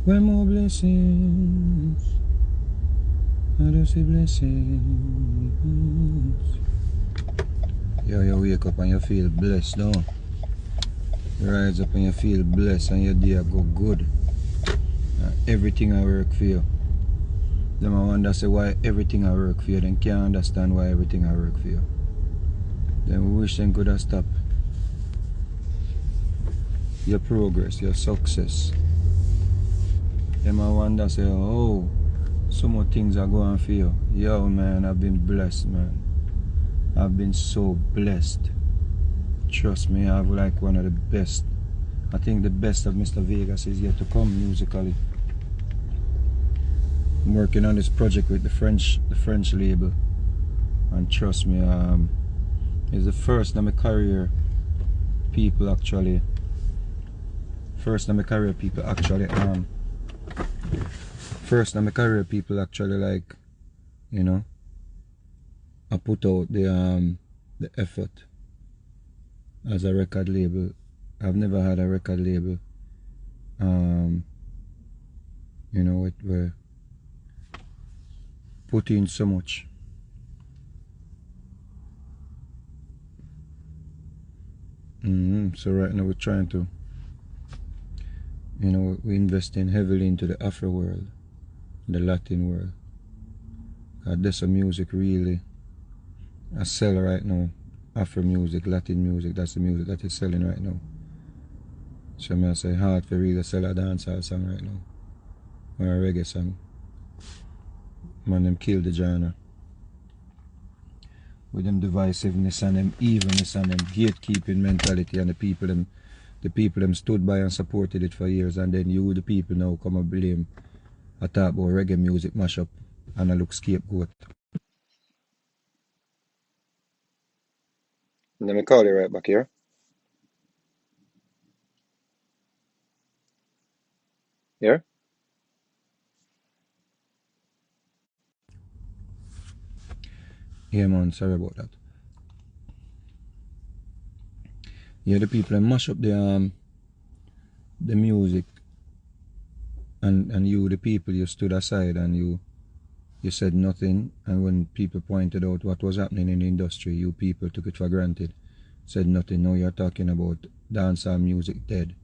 When more blessings, I do see blessings. Yeah, you wake up and you feel blessed, no? You rise up and you feel blessed and your day go good. Everything I work for you. Them I wonder say why everything I work for you. Then can't understand why everything I work for you. Then we wish them could have stopped your progress, your success. Them I wonder say, oh, so much things are going for you. Yo man, I've been blessed, man. I've been so blessed. Trust me, I have like one of the best. I think the best of Mr. Vegas is yet to come musically. I'm working on this project with the French label, and trust me, it's the first in my career people actually like, you know, I put out the effort as a record label. I've never had a record label you know, it were put in so much. So right now we're trying to, you know, we're investing heavily into the Afro world, the Latin world. There's a music really I sell right now. Afro music, Latin music, that's the music that is selling right now. So I say hard for really sell a dancehall song right now, or a reggae song. Man, them kill the genre with them divisiveness and them evenness and them gatekeeping mentality, and the people them stood by and supported it for years, and then you the people now come and blame a talk about reggae music mashup and a look scapegoat. Let me call you right back here. Here? Yeah man, sorry about that. Yeah, the people that mash up the music, and you the people, you stood aside and you said nothing, and when people pointed out what was happening in the industry, you people took it for granted, said nothing. Now you're talking about dancehall music dead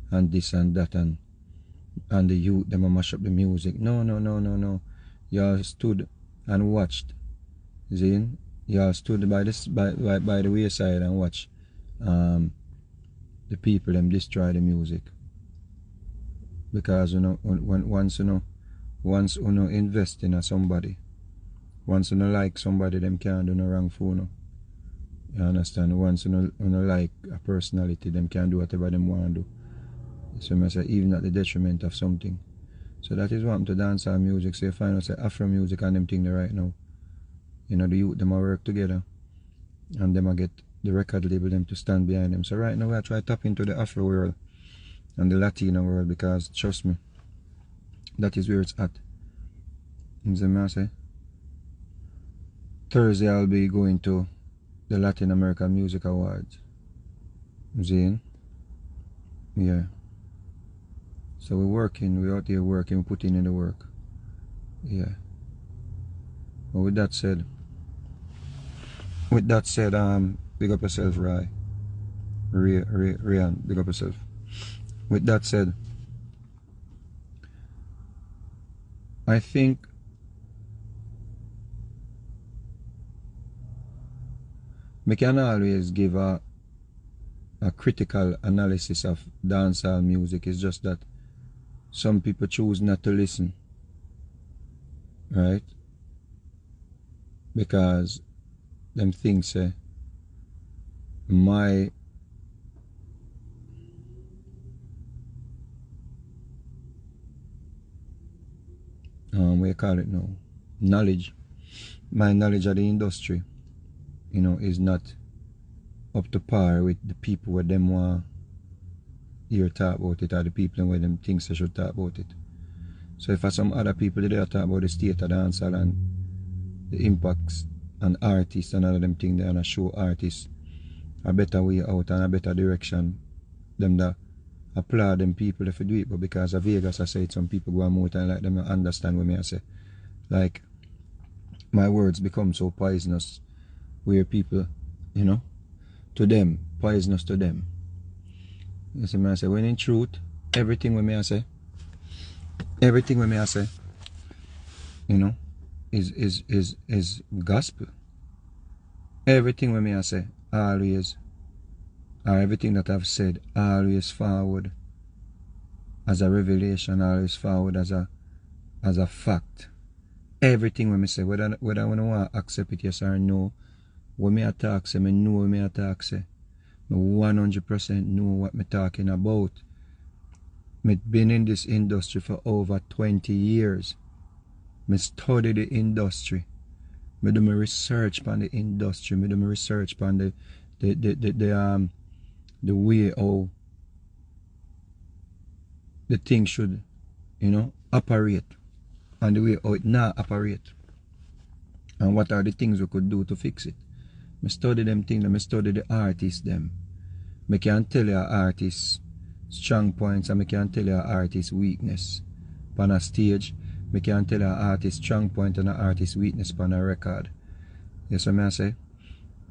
and this and that, and the youth them a mash up the music. No. Y'all stood and watched. Zin, y'all stood by the wayside and watched the people them destroy the music. Because you know, once you know invest in a somebody, once you know like somebody, them can't do no wrong for you. You understand? Once you know like a personality, them can do whatever them want to do. So I say even at the detriment of something. So that is what happened to dancehall music. So you find out say Afro music and them thing there right now. You know, the youth them a work together, and them a get the record label them to stand behind them. So right now I try to tap into the Afro world and the Latino world, because trust me, that is where it's at. You see me say? Thursday I'll be going to the Latin American Music Awards. You see? Yeah. So we're out here working, we're putting in the work. Yeah. But with that said, big up yourself, Rai. Rian, big up yourself. With that said, I think we can always give a critical analysis of dancehall music. It's just that some people choose not to listen, right? Because them think say my what you call it now, my knowledge of the industry, you know, is not up to par with the people where them want hear talk about it, or the people where them think they should talk about it. So if some other people they talk about the state of dancehall and the impacts and artists and all of them things, they wanna show artists a better way out and a better direction them that applaud them people if you do it, but because of Vegas I say it, some people go on out and like them not understand what me I say. Like my words become so poisonous where people, you know, to them, poisonous to them. You see me I say, when in truth, everything with me I say, everything with me I say, you know, is gospel. Everything with me I say, always, or everything that I've said, always forward as a revelation, always forward as a fact. Everything when me say, whether I want to accept it yes or no, when me attack say, me know what me attack say. Me 100% know what me talking about. Me been in this industry for over 20 years. Me study the industry. Me do my research on the industry. Me do my research on the way how the thing should, you know, operate, and the way how it not operate, and what are the things we could do to fix it. Me study them things, me study the artists them. Me can tell you artists strong points and me can tell you artist weakness. On a stage, me can tell you artist strong point and an artist weakness on a record. Yes, what I say?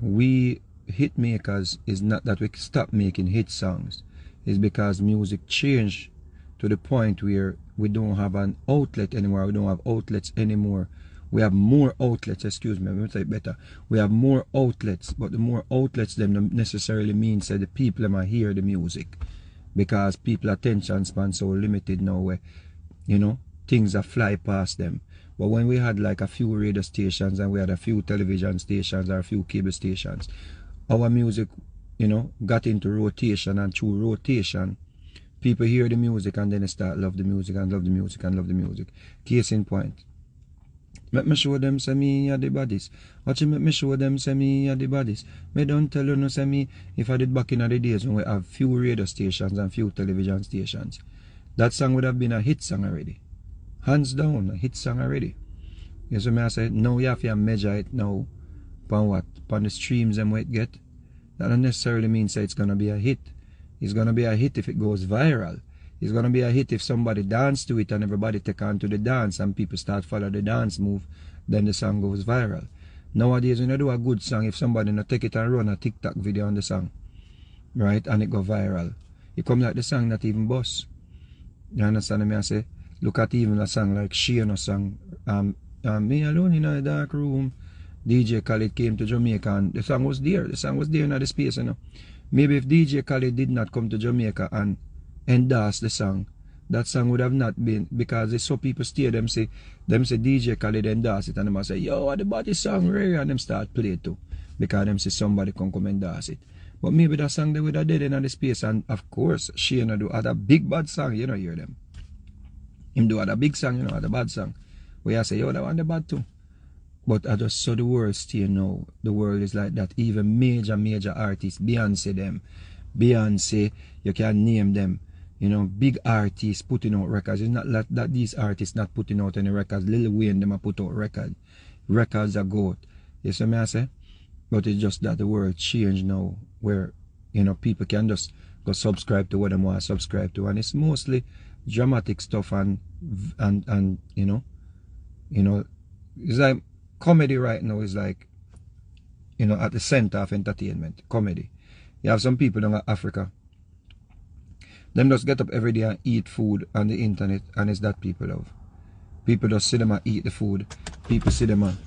We hit makers is not that we stop making hit songs. It's because music changed to the point where we don't have an outlet anymore. We don't have outlets anymore. We have more outlets, excuse me, let me say it better. We have more outlets, but the more outlets them don't necessarily means that the people might hear the music. Because people attention span so limited now where, you know, things that fly past them. But when we had like a few radio stations and we had a few television stations or a few cable stations, our music, you know, got into rotation, and through rotation, people hear the music and then they start love the music and love the music and love the music. Case in point. Make me show them say me are the bodies. Watch make me show them say me are the bodies. Me don't tell you no say me if I did back in the days when we have few radio stations and few television stations. That song would have been a hit song already. Hands down, a hit song already. You see me I say, now you have to measure it now. Upon what? Upon the streams and what it get. That don't necessarily mean say it's gonna be a hit. It's gonna be a hit if it goes viral. It's gonna be a hit if somebody dance to it and everybody take on to the dance and people start follow the dance move, then the song goes viral. Nowadays when you do a good song, if somebody not take it and run a TikTok video on the song, right, and it go viral, it come like the song not even bust. You understand me I say? Look at even a song like Shane song, Me Alone in a Dark Room. DJ Khaled came to Jamaica and the song was there. The song was there in the space, you know. Maybe if DJ Khaled did not come to Jamaica and endorse the song, that song would have not been, because they saw people steer them say DJ Khaled endorse it and them say, yo, what about this song rare? And them start play it too. Because them say somebody come endorse it. But maybe that song they would have dead in the space, and of course Shane do other big bad song, you know, hear them. Him do other big song, you know, other bad song. Where I say, yo, that one the bad too. But I just saw the world still now. The world is like that. Even major artists, Beyonce them. Beyonce, you can name them. You know, big artists putting out records. It's not that these artists not putting out any records. Lil Wayne them a put out records. Records are good. You see me I say? But it's just that the world changed now, where, you know, people can just go subscribe to what they want to subscribe to. And it's mostly dramatic stuff and you know, it's like comedy right now is like, you know, at the center of entertainment. Comedy. You have some people in Africa, them just get up every day and eat food on the internet, and it's that people love. People just sit them and eat the food. People sit them and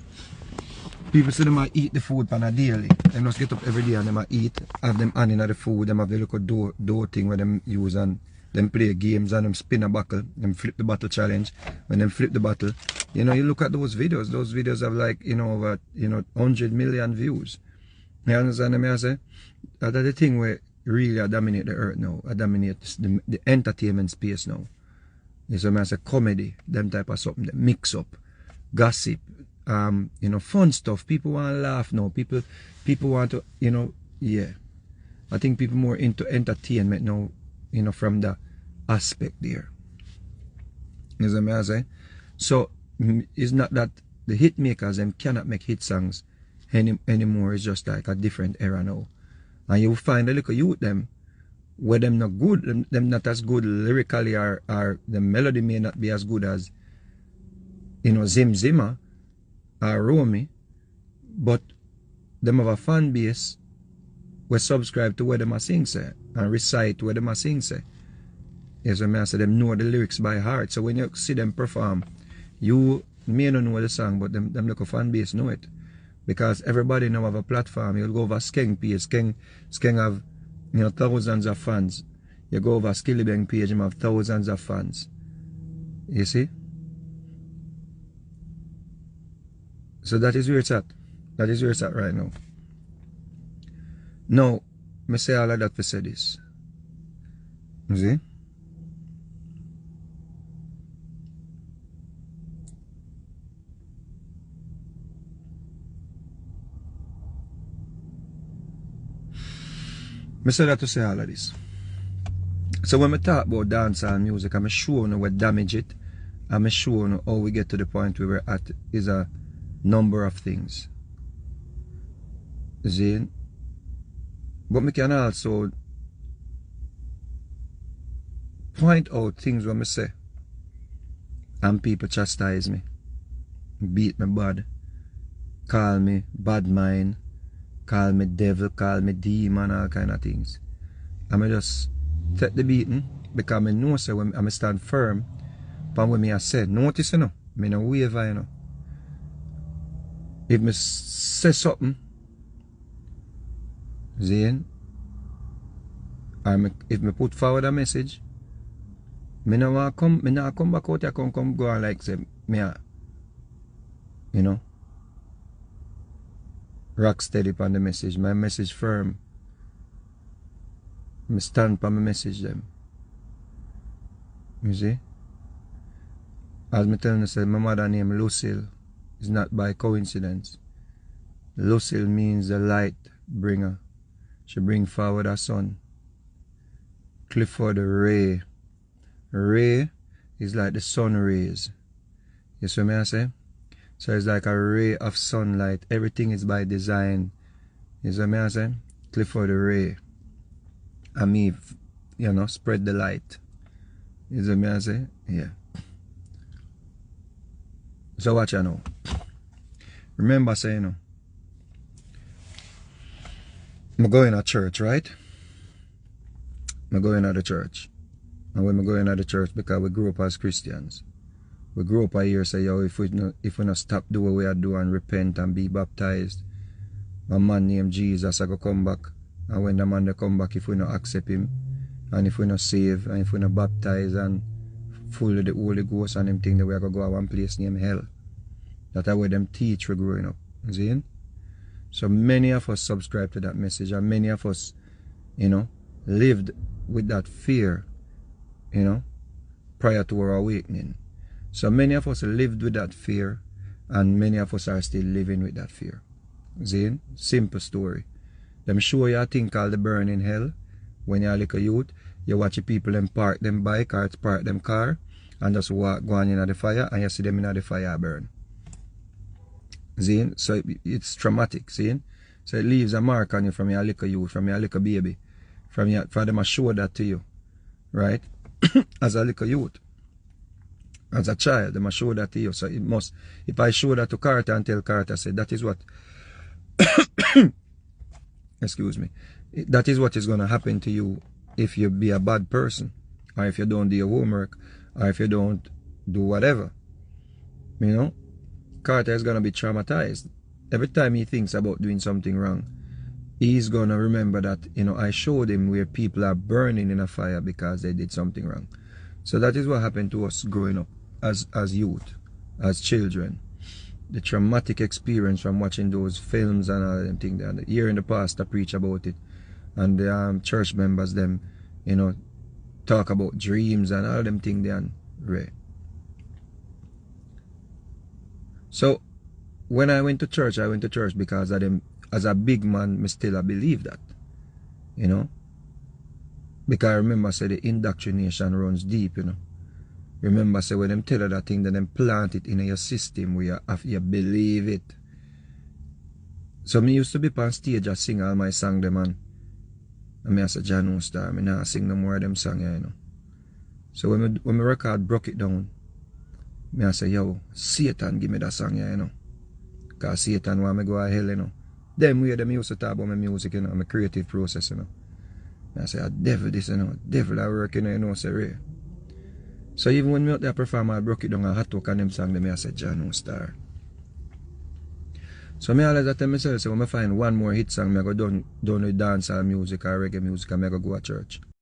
eat the food on a daily. Them just get up every day and them eat, have them hand in the food, them have the little dough thing where them use, and them play games and them spin a buckle, them flip the bottle challenge. When them flip the bottle, you know, you look at those videos have like, you know, over, you know, 100 million views. You understand me I say? That's the thing where really I dominate the earth now. I dominate the entertainment space now. You see me I say? Comedy, them type of something, that mix up, gossip, you know, fun stuff. People want to laugh now. People want to, you know, yeah. I think people more into entertainment now, you know, from the aspect there. You see me I say? So it's not that the hit makers them cannot make hit songs anymore. It's just like a different era now. And you find a little youth them where them not good, them not as good lyrically, or the melody may not be as good as, you know, Zim Zimmer or Romy, but them have a fan base where subscribe to what them a sing say and recite what them a sing say. Yes, I say them know the lyrics by heart. So when you see them perform, you may not know the song, but them local fan base know it. Because everybody now have a platform. You'll go over Skeng page. Skeng have, you know, thousands of fans. You go over Skillibeng page, him have thousands of fans. You see? So that is where it's at. That is where it's at right now. Now, me say all of that to say this. You see? I say that to say all of this. So when I talk about dancehall music, I'm sure you what damage it. I'm sure you how we get to the point where we're at is a number of things. See? But we can also point out things when I say, and people chastise me, beat me bad, call me bad mind, call me devil, call me demon, all kind of things. I just take the beating because I know so when I stand firm upon what I say. Notice, you know, I no waver, you know. If I say something, Zane, or if I put forward a message, I not come back out here, come go and like say, you know, rock steady upon the message. My message firm. I stand upon my message them. You see? As I tell you, say, my mother name Lucille is not by coincidence. Lucille means the light bringer. She bring forward her son. Clifford Ray. Ray is like the sun rays. You see what I say? So it's like a ray of sunlight. Everything is by design. You see what I say? Clifford Ray. And me, you know, spread the light. You see what I say? Yeah. So watch you know. Remember saying, you know, I'm going to church, right? I'm going to the church. And when I go into the church, because we grew up as Christians, we grew up here say, yo, if we not stop doing what we are doing and repent and be baptized, a man named Jesus I go come back. And when the man they come back, if we not accept him, and if we not save, and if we not baptize and full of the Holy Ghost and them thing, that we are going to go to one place named hell. That's how them teach we growing up. You see? So many of us subscribe to that message, and many of us, you know, lived with that fear, you know, prior to our awakening. So many of us lived with that fear, and many of us are still living with that fear. See? Simple story. Them show you a thing called the burn in hell. When you're like a youth, you watch the people them park them bike or park them car and just walk go on in the fire, and you see them in the fire burn. See? So it's traumatic, see? So it leaves a mark on you from your little youth, from your little baby. For them to show that to you. Right? As a little youth. As a child, they must show that to you. So it must, if I show that to Carter and tell Carter, say that is what excuse me, that is what is going to happen to you if you be a bad person, or if you don't do your homework, or if you don't do whatever. You know, Carter is going to be traumatized. Every time he thinks about doing something wrong, he's going to remember that, you know, I showed him where people are burning in a fire because they did something wrong. So that is what happened to us growing up as youth, as children. The traumatic experience from watching those films and all them things. And hearing the pastor preach about it, and the church members them, you know, talk about dreams and all them things there. Right. So when I went to church because of them. As a big man, I still believe that, you know, because I remember say the indoctrination runs deep, you know. Remember say when them tell you that thing, then them plant it in your system where you believe it. So me used to be on stage and sing all my song them, and And I say, John no star, I not sing no more of them songs, you know. So when me record Broke It Down, I say, yo, Satan give me that song, you know. Because Satan want me go to hell, you know. Them way them used to talk about my music, you know, my creative process, you know. I say, devil this, you know, devil I work, you know, say, Ray. So even when me out there perform, I Broke It Down, I had to on them song, them I say, John no star. So I always tell myself, so when I find one more hit song, I go down with dancehall music or reggae music, and I go to church.